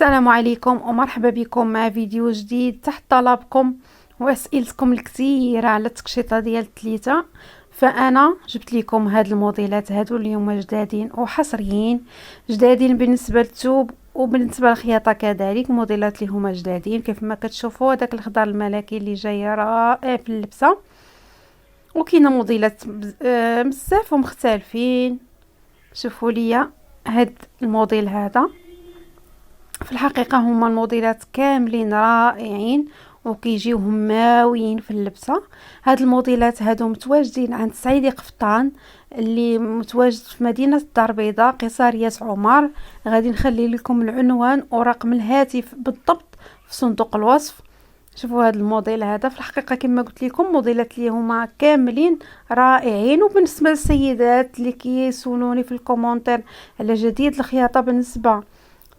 السلام عليكم ومرحبا بكم مع فيديو جديد تحت طلبكم واسئلتكم الكثيره على التقشيطه ديال التليته. فانا جبت لكم هاد الموديلات هادو اليوم جدادين وحصريين، جدادين بالنسبه للثوب وبالنسبه للخياطه كذلك. موديلات اللي هما جدادين كيف ما كتشوفوا، داك الخضر الملكي اللي جاي رائع في اللبسه، وكاينه موديلات بزاف ومختلفين. شوفوا ليا هاد الموديل هذا، في الحقيقه هما الموديلات كاملين رائعين وكيجيو ماويين في اللبسه. هاد الموديلات هادو متواجدين عند سعيدي قفطان اللي متواجد في مدينه الدار البيضاء قصاريه عمر. غادي نخلي لكم العنوان ورقم الهاتف بالضبط في صندوق الوصف. شوفوا هذا الموديل هذا، في الحقيقه كما قلت لكم موديلات اللي هما كاملين رائعين. وبالنسبه للسيدات اللي كيسولوني في الكومونتير على جديد الخياطه بالنسبه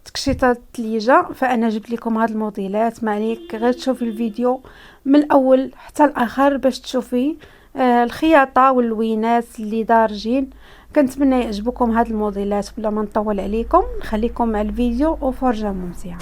تقشيطه الثليجه، فانا جبت لكم هاد الموديلات. ما عليك غير تشوفي الفيديو من الاول حتى الاخر باش تشوفي الخياطه واللوينات اللي دارجين. كنتمنى يعجبكم هاد الموديلات. بلا ما نطول عليكم نخليكم مع الفيديو وفرجه ممتعه.